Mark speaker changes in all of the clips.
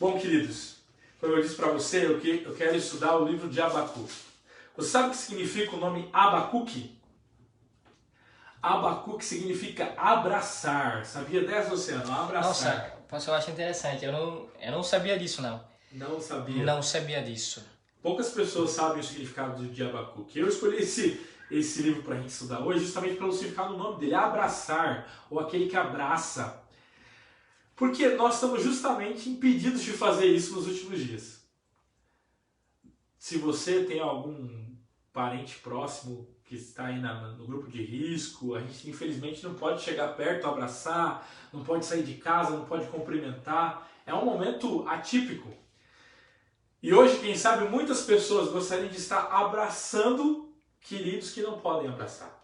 Speaker 1: Bom, queridos, como eu disse para você, eu quero estudar o livro de Abacuque. Você sabe o que significa o nome Abacuque? Abacuque significa abraçar. Sabia dessa, Luciano? Abraçar.
Speaker 2: Nossa, eu acho interessante. Eu não sabia disso, não.
Speaker 1: Não sabia.
Speaker 2: Não sabia disso.
Speaker 1: Poucas pessoas sabem o significado de Abacuque. Eu escolhi esse livro para a gente estudar hoje justamente pelo significado do nome dele, abraçar, ou aquele que abraça. Porque nós estamos justamente impedidos de fazer isso nos últimos dias. Se você tem algum parente próximo que está aí no grupo de risco, a gente infelizmente não pode chegar perto, abraçar, não pode sair de casa, não pode cumprimentar. É um momento atípico. E hoje, quem sabe, muitas pessoas gostariam de estar abraçando queridos que não podem abraçar.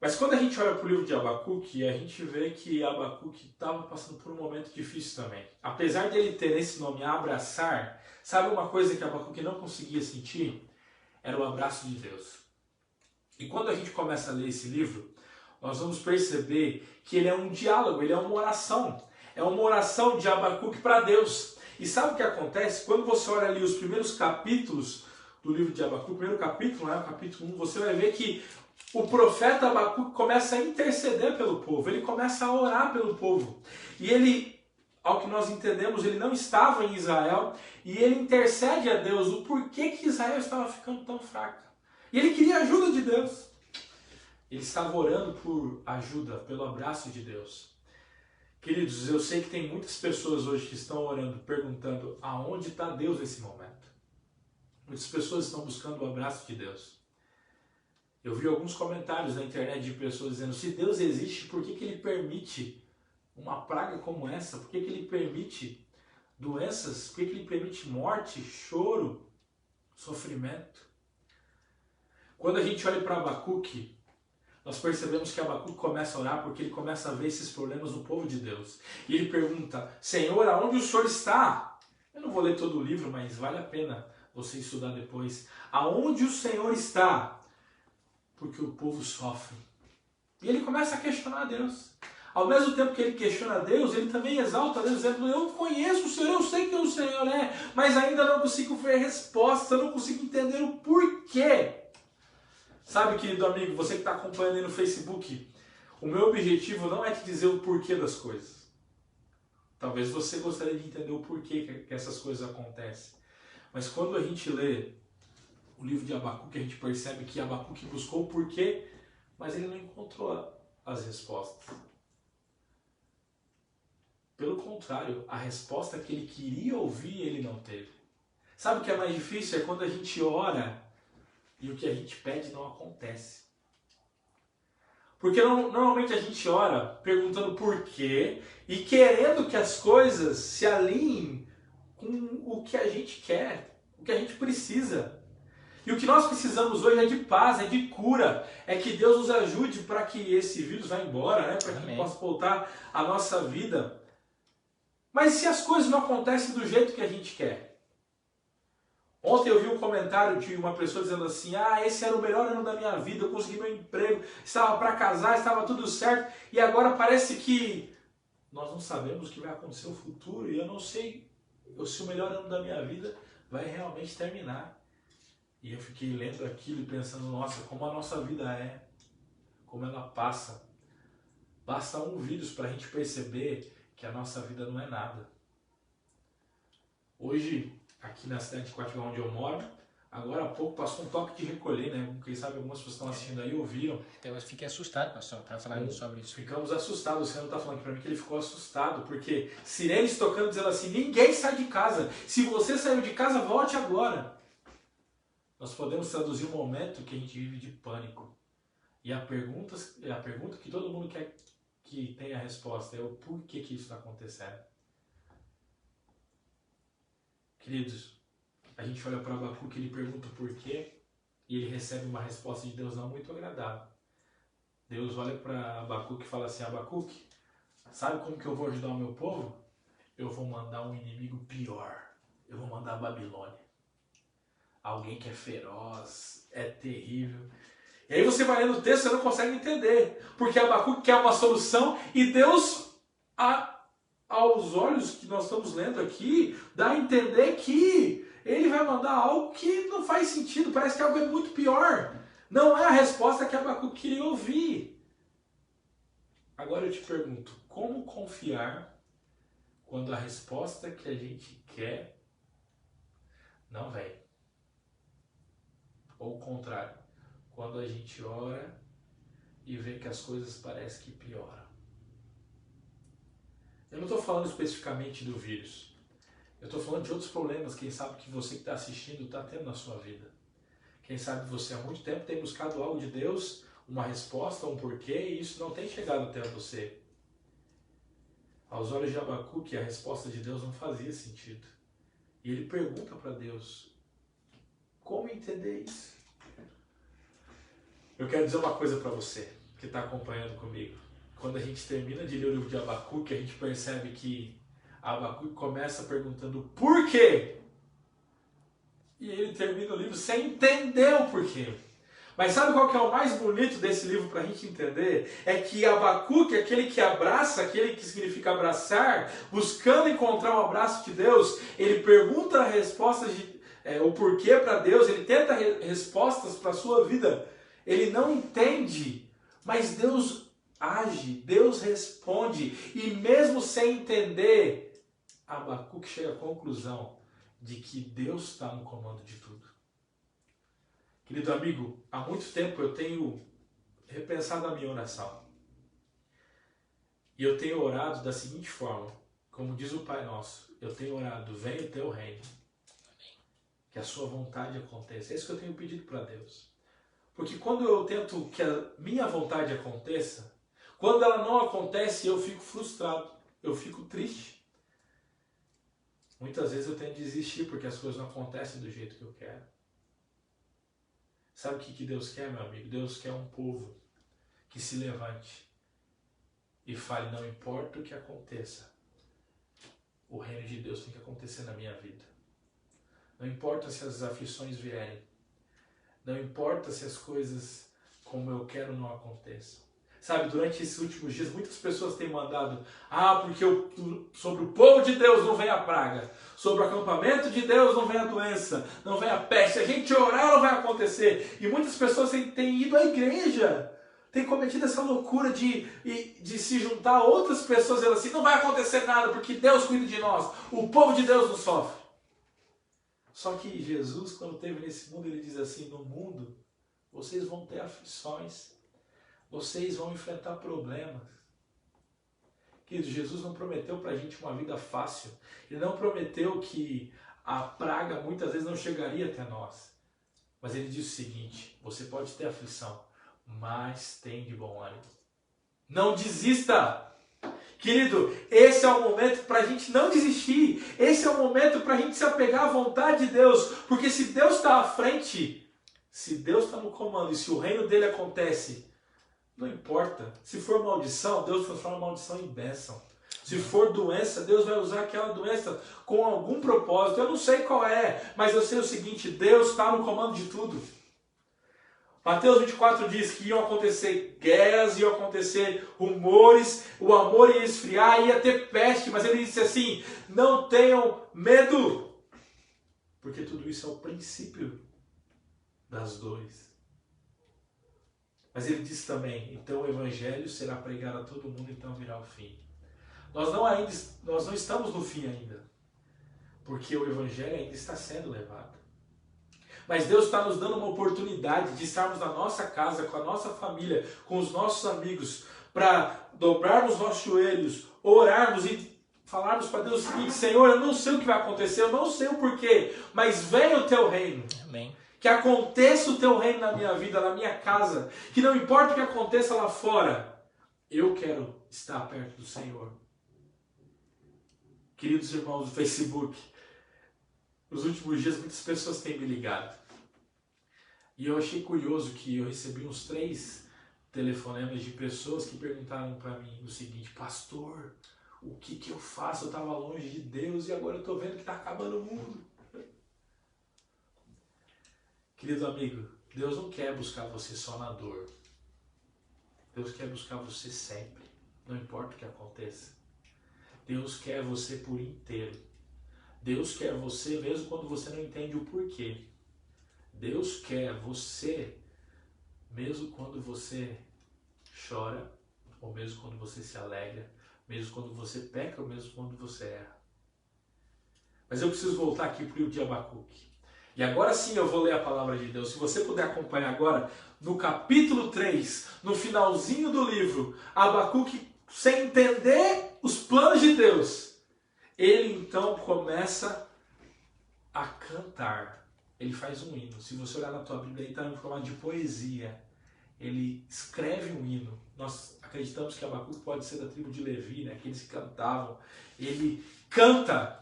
Speaker 1: Mas quando a gente olha para o livro de Abacuque, a gente vê que Abacuque estava passando por um momento difícil também. Apesar dele ter esse nome, abraçar, sabe uma coisa que Abacuque não conseguia sentir? Era o abraço de Deus. E quando a gente começa a ler esse livro, nós vamos perceber que ele é um diálogo, ele é uma oração. É uma oração de Abacuque para Deus. E sabe o que acontece? Quando você olha ali os primeiros capítulos do livro de Abacuque, o primeiro capítulo, o capítulo 1, você vai ver que o profeta Abacuque começa a interceder pelo povo, ele começa a orar pelo povo. E ele, ao que nós entendemos, ele não estava em Israel, e ele intercede a Deus o porquê que Israel estava ficando tão fraca. E ele queria a ajuda de Deus. Ele estava orando por ajuda, pelo abraço de Deus. Queridos, eu sei que tem muitas pessoas hoje que estão orando, perguntando aonde está Deus nesse momento. Muitas pessoas estão buscando o abraço de Deus. Eu vi alguns comentários na internet de pessoas dizendo, se Deus existe, por que Ele permite uma praga como essa? Por que Ele permite doenças? Por que Ele permite morte, choro, sofrimento? Quando a gente olha para Abacuque, nós percebemos que Abacuque começa a orar porque ele começa a ver esses problemas no povo de Deus. E ele pergunta, Senhor, aonde o Senhor está? Eu não vou ler todo o livro, mas vale a pena você estudar depois. Aonde o Senhor está? Porque o povo sofre. E ele começa a questionar a Deus. Ao mesmo tempo que ele questiona a Deus, ele também exalta a Deus, dizendo, eu conheço o Senhor, eu sei quem o Senhor é, mas ainda não consigo ver resposta, não consigo entender o porquê. Sabe, querido amigo, você que está acompanhando aí no Facebook, o meu objetivo não é te dizer o porquê das coisas. Talvez você gostaria de entender o porquê que essas coisas acontecem. Mas quando a gente lê o livro de Abacuque, a gente percebe que Abacuque buscou o porquê, mas ele não encontrou as respostas. Pelo contrário, a resposta que ele queria ouvir, ele não teve. Sabe o que é mais difícil? É quando a gente ora e o que a gente pede não acontece. Porque normalmente a gente ora perguntando por quê e querendo que as coisas se alinhem com o que a gente quer, o que a gente precisa. E o que nós precisamos hoje é de paz, é de cura, é que Deus nos ajude para que esse vírus vá embora, para que possa voltar a nossa vida. Mas se as coisas não acontecem do jeito que a gente quer? Ontem eu vi um comentário de uma pessoa dizendo assim, esse era o melhor ano da minha vida, eu consegui meu emprego, estava para casar, estava tudo certo, e agora parece que nós não sabemos o que vai acontecer no futuro, e eu não sei se o melhor ano da minha vida vai realmente terminar. E eu fiquei lendo aquilo e pensando, nossa, como a nossa vida é, como ela passa. Basta um vírus para a gente perceber que a nossa vida não é nada. Hoje, aqui na cidade de Coatimbá, onde eu moro, agora há pouco passou um toque de recolher, Quem sabe algumas pessoas estão assistindo aí ouviram.
Speaker 2: Então eu fiquei assustado, pastor, para falar sobre isso.
Speaker 1: Ficamos assustados. O Senhor está falando aqui para mim que ele ficou assustado, porque sirenes tocando dizendo assim, ninguém sai de casa. Se você saiu de casa, volte agora. Nós podemos traduzir um momento que a gente vive de pânico. E a pergunta que todo mundo quer que tenha a resposta é o porquê que isso está acontecendo. Queridos, a gente olha para Abacuque, ele pergunta o porquê e ele recebe uma resposta de Deus não muito agradável. Deus olha para Abacuque e fala assim, Abacuque, sabe como que eu vou ajudar o meu povo? Eu vou mandar um inimigo pior. Eu vou mandar a Babilônia. Alguém que é feroz, é terrível. E aí você vai lendo o texto e você não consegue entender. Porque Abacuque quer uma solução e Deus aos olhos que nós estamos lendo aqui, dá a entender que ele vai mandar algo que não faz sentido, parece que algo é muito pior. Não é a resposta que Abacuque queria ouvir. Agora eu te pergunto, como confiar quando a resposta que a gente quer não vem? Ou o contrário, quando a gente ora e vê que as coisas parecem que pioram. Eu não estou falando especificamente do vírus. Eu estou falando de outros problemas, quem sabe que você que está assistindo está tendo na sua vida. Quem sabe você há muito tempo tem buscado algo de Deus, uma resposta, um porquê, e isso não tem chegado até você. Aos olhos de Abacuque, a resposta de Deus não fazia sentido. E ele pergunta para Deus, como entender isso? Eu quero dizer uma coisa para você, que está acompanhando comigo. Quando a gente termina de ler o livro de Abacuque, a gente percebe que Abacuque começa perguntando por quê? E ele termina o livro sem entender o porquê. Mas sabe qual que é o mais bonito desse livro para a gente entender? É que Abacuque, aquele que abraça, aquele que significa abraçar, buscando encontrar o abraço de Deus, ele pergunta respostas o porquê para Deus, ele tenta respostas para a sua vida. Ele não entende, mas Deus age, Deus responde. E mesmo sem entender, Abacuque chega à conclusão de que Deus está no comando de tudo. Querido amigo, há muito tempo eu tenho repensado a minha oração. E eu tenho orado da seguinte forma, como diz o Pai Nosso, eu tenho orado, venha o teu reino, que a sua vontade aconteça. É isso que eu tenho pedido para Deus. Porque quando eu tento que a minha vontade aconteça, quando ela não acontece, eu fico frustrado, eu fico triste. Muitas vezes eu tento desistir porque as coisas não acontecem do jeito que eu quero. Sabe o que Deus quer, meu amigo? Deus quer um povo que se levante e fale, não importa o que aconteça, o reino de Deus tem que acontecer na minha vida. Não importa se as aflições vierem, não importa se as coisas como eu quero não aconteçam. Sabe, durante esses últimos dias, muitas pessoas têm mandado, porque sobre o povo de Deus não vem a praga, sobre o acampamento de Deus não vem a doença, não vem a peste, se a gente orar não vai acontecer. E muitas pessoas têm ido à igreja, têm cometido essa loucura de se juntar a outras pessoas e elas assim, não vai acontecer nada, porque Deus cuida de nós, o povo de Deus não sofre. Só que Jesus, quando esteve nesse mundo, ele diz assim, no mundo vocês vão ter aflições, vocês vão enfrentar problemas. Querido, Jesus não prometeu para a gente uma vida fácil. Ele não prometeu que a praga muitas vezes não chegaria até nós. Mas ele diz o seguinte, você pode ter aflição, mas tem de bom ânimo. Não desista! Querido, esse é o momento para a gente não desistir. Esse é o momento para a gente se apegar à vontade de Deus. Porque se Deus está à frente, se Deus está no comando e se o reino dele acontece, não importa. Se for maldição, Deus transforma a maldição em bênção. Se for doença, Deus vai usar aquela doença com algum propósito. Eu não sei qual é, mas eu sei o seguinte, Deus está no comando de tudo. Mateus 24 diz que iam acontecer guerras, iam acontecer rumores, o amor ia esfriar, ia ter peste, mas ele disse assim, não tenham medo, porque tudo isso é o princípio das dores. Mas ele diz também, então o evangelho será pregado a todo mundo, então virá o fim. Nós não estamos no fim ainda, porque o evangelho ainda está sendo levado. Mas Deus está nos dando uma oportunidade de estarmos na nossa casa, com a nossa família, com os nossos amigos, para dobrarmos nossos joelhos, orarmos e falarmos para Deus o seguinte, Senhor, eu não sei o que vai acontecer, eu não sei o porquê, mas venha o teu reino.
Speaker 2: Amém.
Speaker 1: Que aconteça o teu reino na minha vida, na minha casa. Que não importa o que aconteça lá fora, eu quero estar perto do Senhor. Queridos irmãos do Facebook, nos últimos dias muitas pessoas têm me ligado. E eu achei curioso que eu recebi uns 3 telefonemas de pessoas que perguntaram para mim o seguinte, pastor, o que eu faço? Eu estava longe de Deus e agora eu estou vendo que está acabando o mundo. Querido amigo, Deus não quer buscar você só na dor. Deus quer buscar você sempre, não importa o que aconteça. Deus quer você por inteiro. Deus quer você mesmo quando você não entende o porquê. Deus quer você mesmo quando você chora, ou mesmo quando você se alegra, mesmo quando você peca, ou mesmo quando você erra. Mas eu preciso voltar aqui para o livro de Abacuque. E agora sim eu vou ler a palavra de Deus. Se você puder acompanhar agora, no capítulo 3, no finalzinho do livro, Abacuque, sem entender os planos de Deus, ele então começa a cantar. Ele faz um hino. Se você olhar na tua Bíblia, ele está em formato de poesia. Ele escreve um hino. Nós acreditamos que Abacuque pode ser da tribo de Levi, né? Aqueles que cantavam. Ele canta.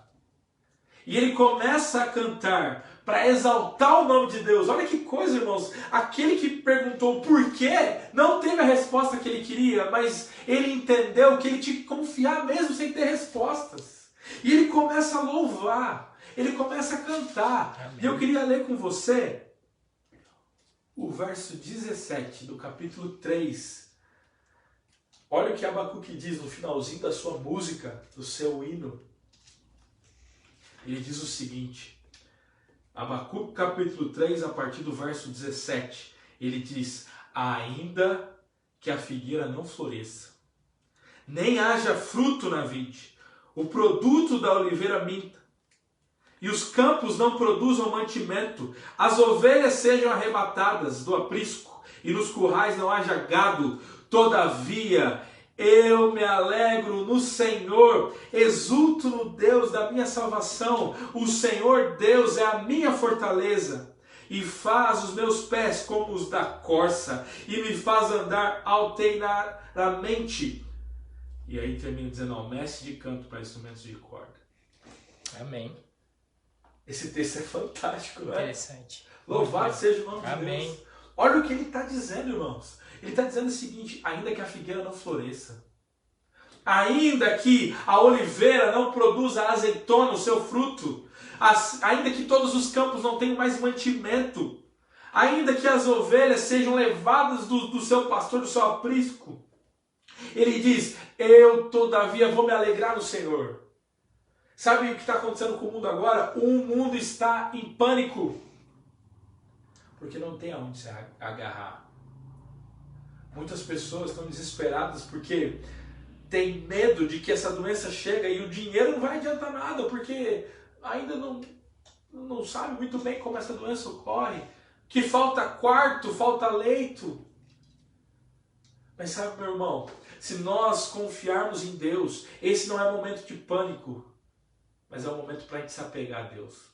Speaker 1: E ele começa a cantar para exaltar o nome de Deus. Olha que coisa, irmãos. Aquele que perguntou por quê, não teve a resposta que ele queria, mas ele entendeu que ele tinha que confiar mesmo sem ter respostas. E ele começa a louvar. Ele começa a cantar. Amém. E eu queria ler com você o verso 17 do capítulo 3. Olha o que Abacuque diz no finalzinho da sua música, do seu hino. Ele diz o seguinte, Abacuque capítulo 3, a partir do verso 17. Ele diz, ainda que a figueira não floresça, nem haja fruto na vide, o produto da oliveira minta, e os campos não produzam mantimento, as ovelhas sejam arrebatadas do aprisco, e nos currais não haja gado, todavia eu me alegro no Senhor, exulto no Deus da minha salvação, o Senhor Deus é a minha fortaleza, e faz os meus pés como os da corça, e me faz andar alteiramente. E aí termina dizendo, ó, mestre de canto para instrumentos de corda.
Speaker 2: Amém.
Speaker 1: Esse texto é fantástico, não é?
Speaker 2: Interessante.
Speaker 1: Louvado seja o nome de
Speaker 2: Amém.
Speaker 1: Deus. Olha o que ele está dizendo, irmãos. Ele está dizendo o seguinte, ainda que a figueira não floresça, ainda que a oliveira não produza azeitona, o seu fruto, ainda que todos os campos não tenham mais mantimento, ainda que as ovelhas sejam levadas do seu pastor, do seu aprisco, ele diz, eu todavia vou me alegrar no Senhor. Sabe o que está acontecendo com o mundo agora? O mundo está em pânico, porque não tem aonde se agarrar. Muitas pessoas estão desesperadas porque tem medo de que essa doença chega e o dinheiro não vai adiantar nada, porque ainda não sabe muito bem como essa doença ocorre, que falta quarto, falta leito. Mas sabe, meu irmão, se nós confiarmos em Deus, esse não é momento de pânico, mas é um momento para a gente se apegar a Deus.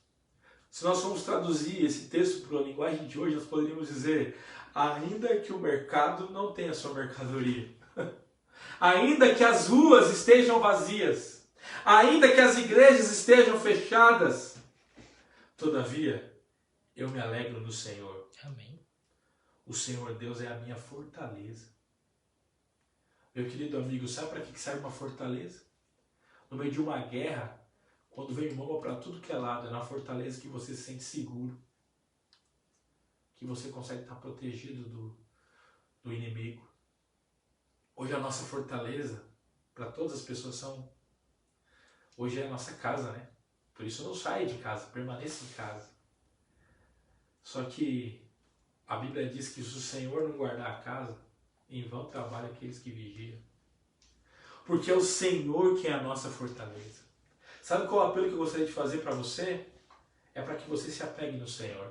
Speaker 1: Se nós formos traduzir esse texto para a linguagem de hoje, nós poderíamos dizer, ainda que o mercado não tenha sua mercadoria, ainda que as ruas estejam vazias, ainda que as igrejas estejam fechadas, todavia, eu me alegro no Senhor.
Speaker 2: Amém.
Speaker 1: O Senhor Deus é a minha fortaleza. Meu querido amigo, sabe para que serve uma fortaleza? No meio de uma guerra, quando vem bomba para tudo que é lado, é na fortaleza que você se sente seguro, que você consegue estar protegido do inimigo. Hoje a nossa fortaleza, para todas as pessoas, hoje é a nossa casa, né? Por isso não saia de casa, permaneça em casa. Só que a Bíblia diz que se o Senhor não guardar a casa, em vão trabalham aqueles que vigiam. Porque é o Senhor que é a nossa fortaleza. Sabe qual é o apelo que eu gostaria de fazer para você? É para que você se apegue no Senhor.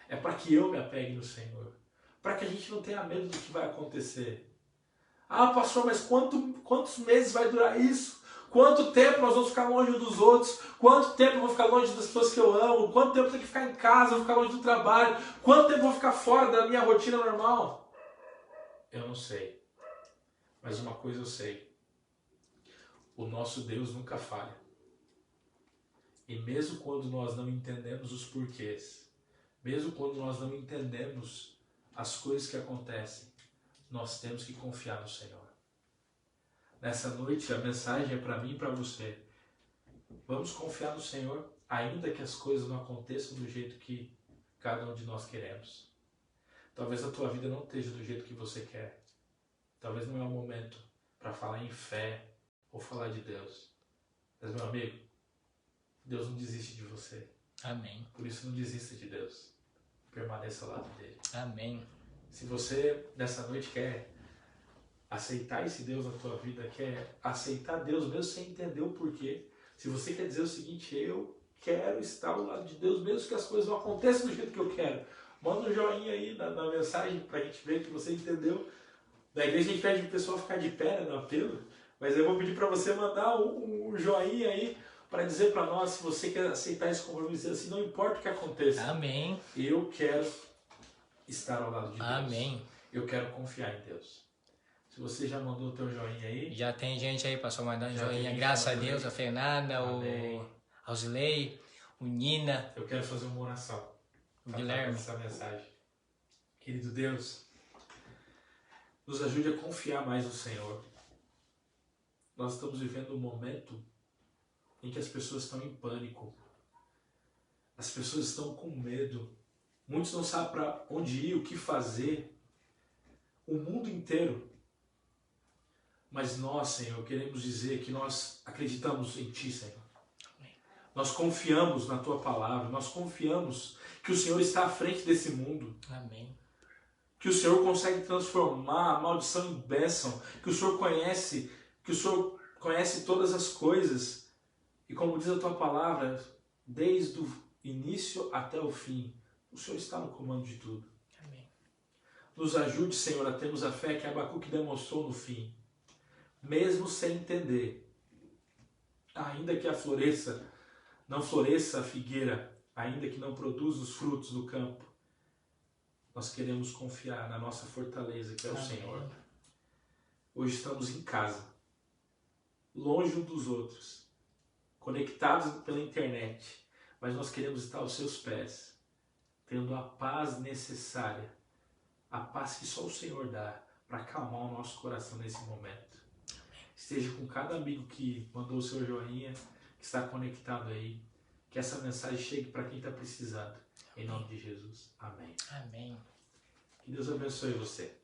Speaker 1: É para que eu me apegue no Senhor. Para que a gente não tenha medo do que vai acontecer. Ah, pastor, mas quantos meses vai durar isso? Quanto tempo nós vamos ficar longe dos outros? Quanto tempo eu vou ficar longe das pessoas que eu amo? Quanto tempo eu tenho que ficar em casa, vou ficar longe do trabalho? Quanto tempo eu vou ficar fora da minha rotina normal? Eu não sei. Mas uma coisa eu sei. O nosso Deus nunca falha. E mesmo quando nós não entendemos os porquês, mesmo quando nós não entendemos as coisas que acontecem, nós temos que confiar no Senhor. Nessa noite a mensagem é para mim e para você. Vamos confiar no Senhor, ainda que as coisas não aconteçam do jeito que cada um de nós queremos. Talvez a tua vida não esteja do jeito que você quer. Talvez não é o momento para falar em fé, ou falar de Deus. Mas, meu amigo, Deus não desiste de você.
Speaker 2: Amém.
Speaker 1: Por isso, não desista de Deus. Permaneça ao lado dele.
Speaker 2: Amém.
Speaker 1: Se você, nessa noite, quer aceitar esse Deus na tua vida, quer aceitar Deus mesmo sem entender o porquê. Se você quer dizer o seguinte, eu quero estar ao lado de Deus, mesmo que as coisas não aconteçam do jeito que eu quero. Manda um joinha aí na mensagem pra gente ver que você entendeu. Da igreja a gente pede pro pessoal ficar de pé, né, no apelo, mas eu vou pedir para você mandar um joinha aí para dizer para nós se você quer aceitar esse compromisso, assim, não importa o que aconteça.
Speaker 2: Amém.
Speaker 1: Eu quero estar ao lado de Deus.
Speaker 2: Amém.
Speaker 1: Eu quero confiar em Deus. Se você já mandou o teu joinha aí...
Speaker 2: Já tem gente aí, pastor, mandando
Speaker 1: Já
Speaker 2: joinha.
Speaker 1: tem
Speaker 2: Graças a
Speaker 1: gente
Speaker 2: Deus, a Fernanda,
Speaker 1: Amém.
Speaker 2: o Ausilei, o Nina,
Speaker 1: Eu quero fazer uma oração.
Speaker 2: o Guilherme.
Speaker 1: Essa mensagem. Querido Deus, nos ajude a confiar mais no Senhor. Nós estamos vivendo um momento em que as pessoas estão em pânico. As pessoas estão com medo. Muitos não sabem para onde ir, o que fazer. O mundo inteiro. Mas nós, Senhor, queremos dizer que nós acreditamos em Ti, Senhor.
Speaker 2: Amém.
Speaker 1: Nós confiamos na Tua palavra. Nós confiamos que o Senhor está à frente desse mundo.
Speaker 2: Amém.
Speaker 1: Que o Senhor consegue transformar a maldição em bênção. Que o Senhor conhece todas as coisas. E como diz a Tua palavra, desde o início até o fim, o Senhor está no comando de tudo.
Speaker 2: Amém.
Speaker 1: Nos ajude, Senhor, a termos a fé que Abacuque demonstrou no fim. Mesmo sem entender, ainda que não floresça a figueira, ainda que não produza os frutos do campo, nós queremos confiar na nossa fortaleza, que é o
Speaker 2: Amém.
Speaker 1: Senhor. Hoje estamos em casa, longe uns dos outros, conectados pela internet, mas nós queremos estar aos seus pés, tendo a paz necessária, a paz que só o Senhor dá, para acalmar o nosso coração nesse momento. Esteja com cada amigo que mandou o seu joinha, que está conectado aí, que essa mensagem chegue para quem está precisando. Em nome de Jesus. Amém.
Speaker 2: Amém.
Speaker 1: Que Deus abençoe você.